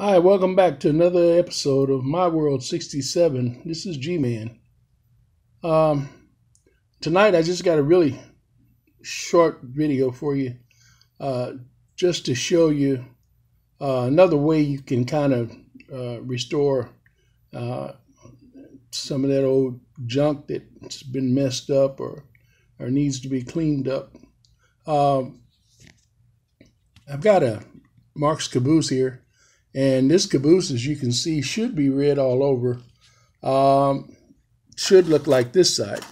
Hi, welcome back to another episode of My World 67. This is G-Man. Tonight I just got a really short video for you just to show you another way you can kind of restore some of that old junk that's been messed up or needs to be cleaned up. I've got a Marx caboose here. And this caboose, as you can see, should be red all over. Should look like this side.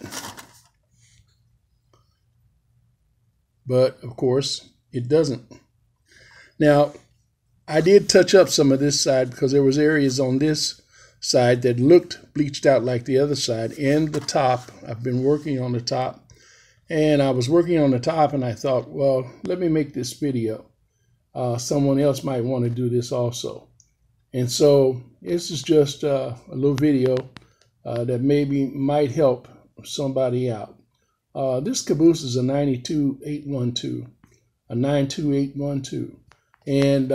But, of course, it doesn't. Now, I did touch up some of this side because there was areas on this side that looked bleached out like the other side. And the top, I've been working on the top. And I was working on the top and I thought, well, let me make this video. Someone else might want to do this also. And so this is just a little video that maybe might help somebody out. This caboose is a 92812, a 92812. And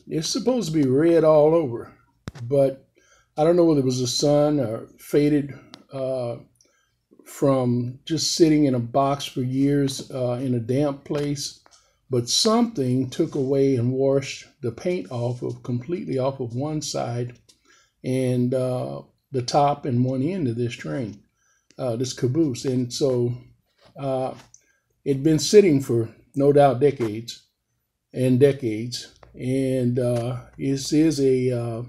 it's supposed to be red all over. But I don't know whether it was the sun or faded from just sitting in a box for years in a damp place. But something took away and washed the paint completely off of one side and the top and one end of this train, this caboose. And so it'd been sitting for no doubt decades and decades. And this is a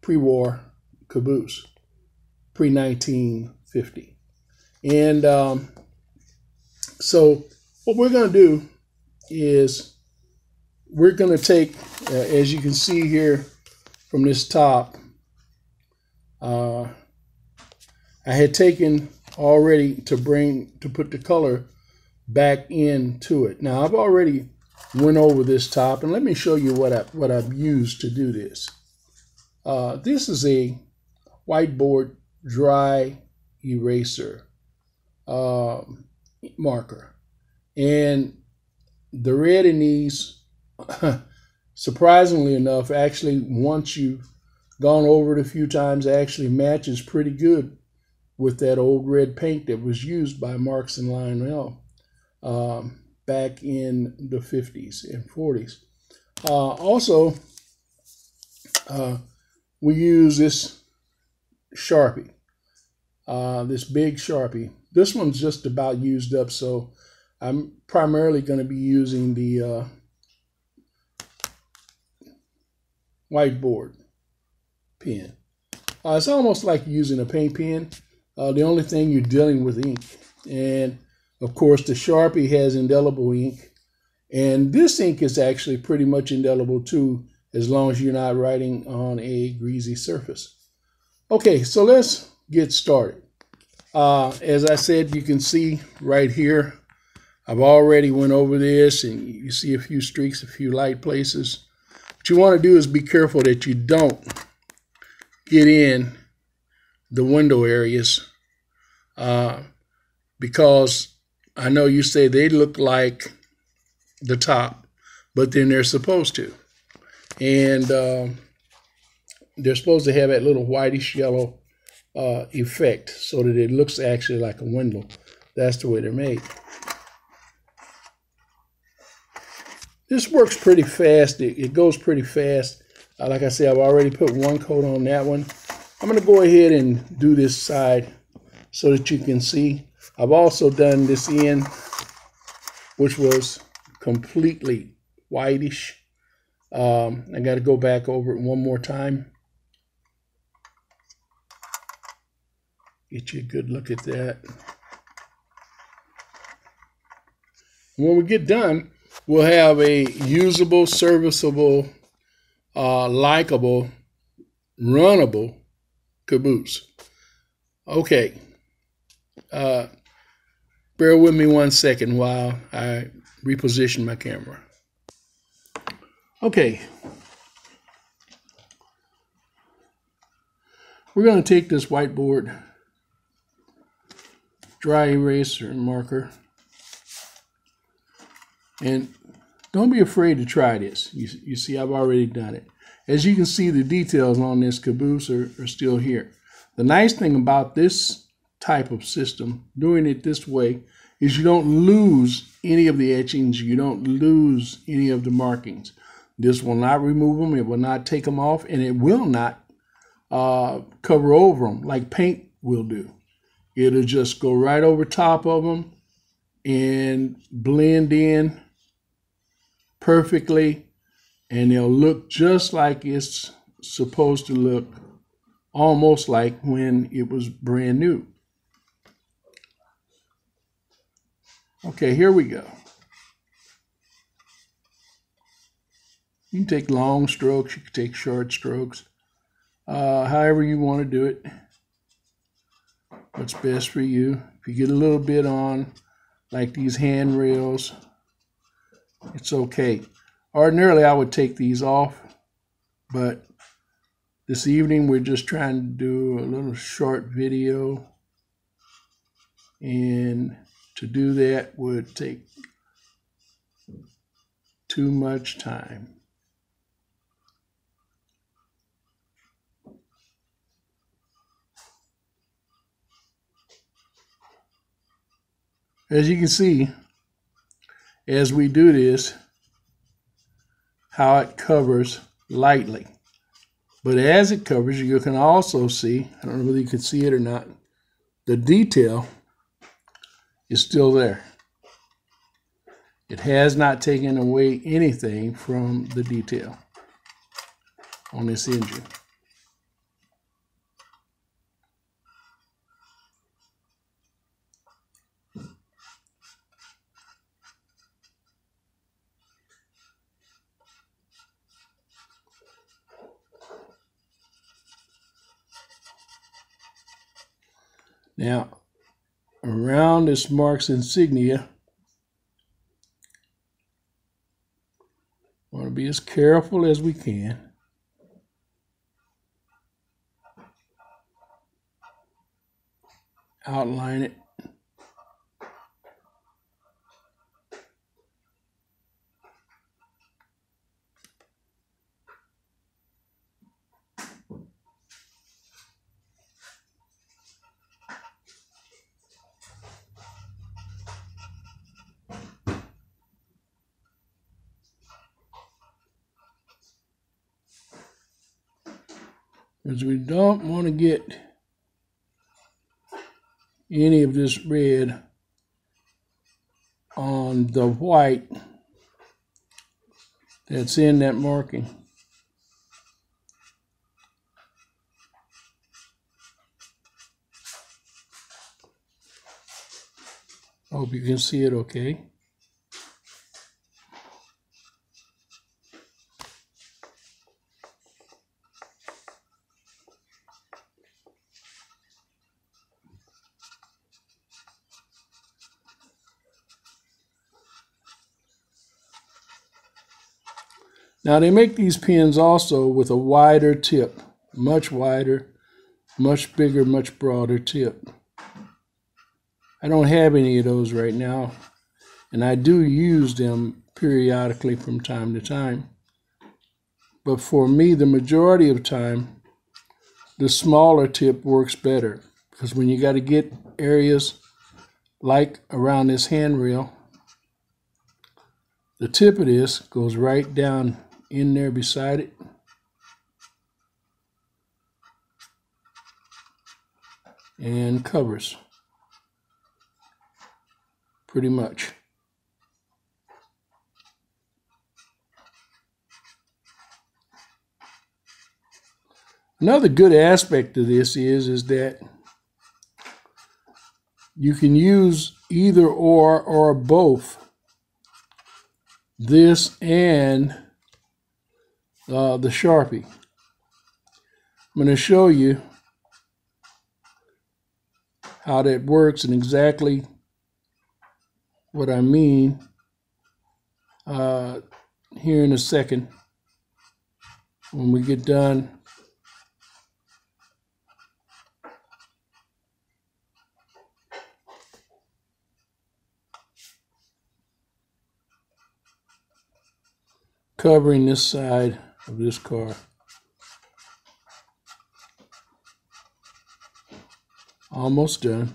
pre-war caboose, pre-1950. And so what we're going to do is we're going to take, as you can see here from this top, I had taken already to put the color back into it. Now I've already went over this top, and let me show you what I've used to do this. This is a whiteboard dry eraser marker. And the red in these, surprisingly enough, actually, once you've gone over it a few times, actually matches pretty good with that old red paint that was used by Marx and Lionel back in the 50s and 40s. Also, we use this Sharpie, this big Sharpie. This one's just about used up, so I'm primarily going to be using the whiteboard pen. It's almost like using a paint pen. The only thing you're dealing with ink. And, of course, the Sharpie has indelible ink. And this ink is actually pretty much indelible, too, as long as you're not writing on a greasy surface. Okay, so let's get started. As I said, you can see right here, I've already went over this, and you see a few streaks, a few light places. What you want to do is be careful that you don't get in the window areas because I know you say they look like the top, but then they're supposed to. And they're supposed to have that little whitish yellow effect so that it looks actually like a window. That's the way they're made. This works pretty fast. It goes pretty fast. Like I said, I've already put one coat on that one. I'm going to go ahead and do this side so that you can see. I've also done this end, which was completely whitish. I got to go back over it one more time. Get you a good look at that. When we get done, we'll have a usable, serviceable, likable, runnable caboose. Okay. Bear with me 1 second while I reposition my camera. Okay. We're going to take this whiteboard dry eraser and marker and don't be afraid to try this. You see, I've already done it. As you can see, the details on this caboose are still here. The nice thing about this type of system, doing it this way, is you don't lose any of the etchings. You don't lose any of the markings. This will not remove them. It will not take them off, and it will not cover over them like paint will do. It'll just go right over top of them and blend in perfectly, and they'll look just like it's supposed to look, almost like when it was brand new. Okay, here we go. You can take long strokes, you can take short strokes, however you want to do it. What's best for you. If you get a little bit on, like these handrails, it's okay. Ordinarily, I would take these off, but this evening we're just trying to do a little short video, and to do that would take too much time. As you can see, as we do this, how it covers lightly. But as it covers, you can also see, I don't know whether you can see it or not, the detail is still there. It has not taken away anything from the detail on this engine. Now, around this Marx insignia, we want to be as careful as we can. Outline it. Because we don't want to get any of this red on the white that's in that marking. Hope you can see it okay. Now they make these pins also with a wider tip, much wider, much bigger, much broader tip. I don't have any of those right now, and I do use them periodically from time to time. But for me, the majority of time, the smaller tip works better, because when you got to get areas like around this handrail, the tip of this goes right down in there beside it. And covers pretty much. Another good aspect of this is that you can use either or both this and the Sharpie. I'm going to show you how that works and exactly what I mean here in a second when we get done. covering this side of this car. Almost done.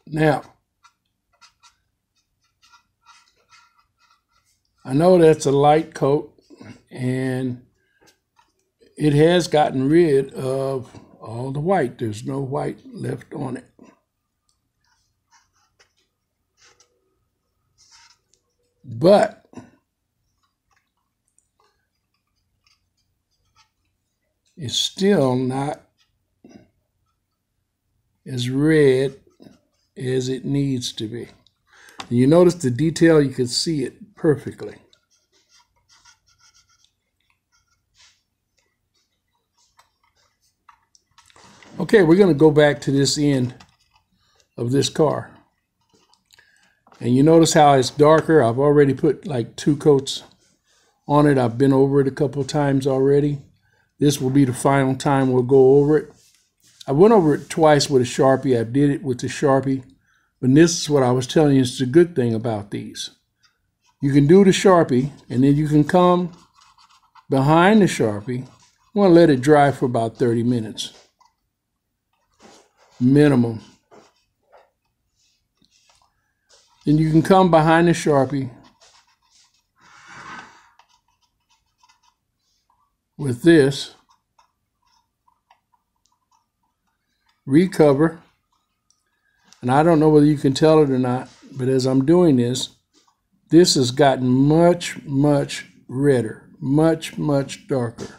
Now, I know that's a light coat, and it has gotten rid of all the white. There's no white left on it. But it's still not as red as it needs to be. And you notice the detail, you can see it perfectly. Okay, we're going to go back to this end of this car. And you notice how it's darker. I've already put like 2 coats on it. I've been over it a couple of times already. This will be the final time we'll go over it. I went over it twice with a Sharpie. I did it with the Sharpie. But this is what I was telling you is the good thing about these. You can do the Sharpie, and then you can come behind the Sharpie. You want to let it dry for about 30 minutes. Minimum. Then you can come behind the Sharpie with this, recover, and I don't know whether you can tell it or not, but as I'm doing this, this has gotten much, much redder, much, much darker.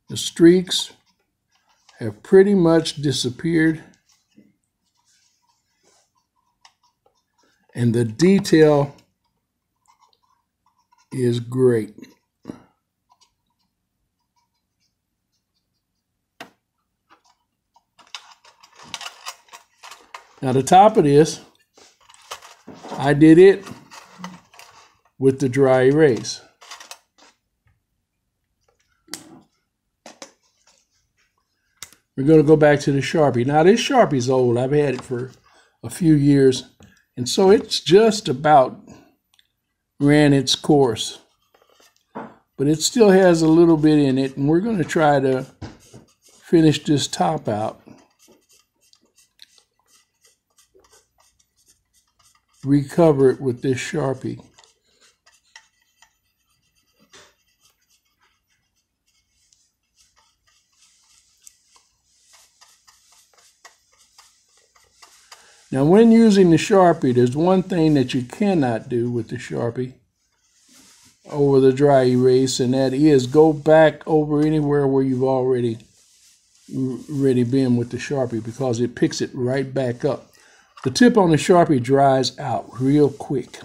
The streaks have pretty much disappeared, and the detail is great. Now the top of this, I did it with the dry erase. We're going to go back to the Sharpie. Now this Sharpie's old. I've had it for a few years, and so it's just about ran its course. But it still has a little bit in it, and we're going to try to finish this top out. Recover it with this Sharpie. Now when using the Sharpie, there's one thing that you cannot do with the Sharpie over the dry erase, and that is go back over anywhere where you've already been with the Sharpie, because it picks it right back up. The tip on the Sharpie dries out real quick.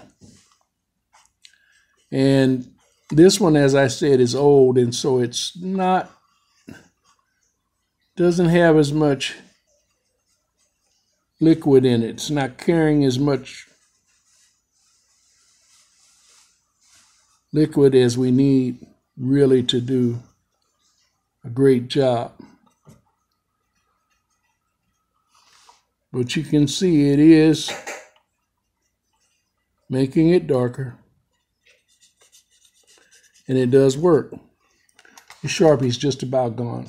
And this one, as I said, is old, and so it's not, doesn't have as much liquid in it. It's not carrying as much liquid as we need really to do a great job. But you can see it is making it darker, and it does work. The Sharpie's just about gone.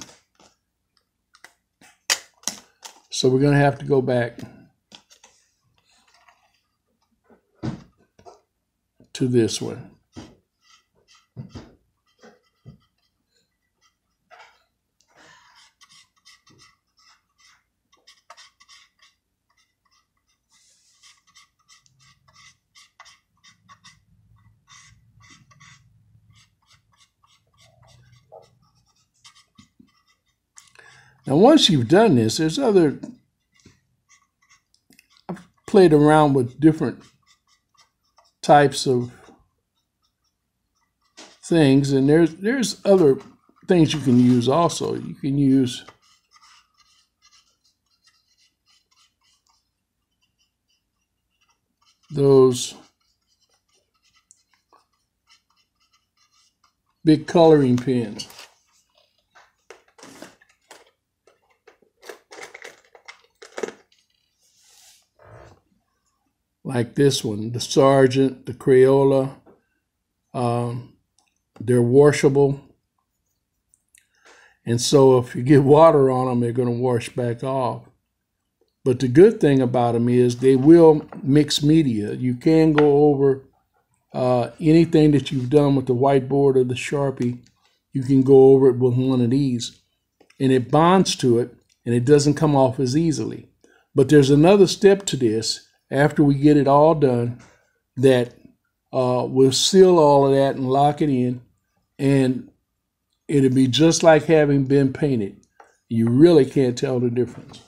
So we're going to have to go back to this one. Now, once you've done this, there's I've played around with different types of things, and there's other things you can use also. You can use those big coloring pens. Like this one, the Sergeant, the Crayola. They're washable. And so if you get water on them, they're going to wash back off. But the good thing about them is they will mix media. You can go over anything that you've done with the whiteboard or the Sharpie. You can go over it with one of these. And it bonds to it, and it doesn't come off as easily. But there's another step to this after we get it all done that we'll seal all of that and lock it in, and it'll be just like having been painted. You really can't tell the difference.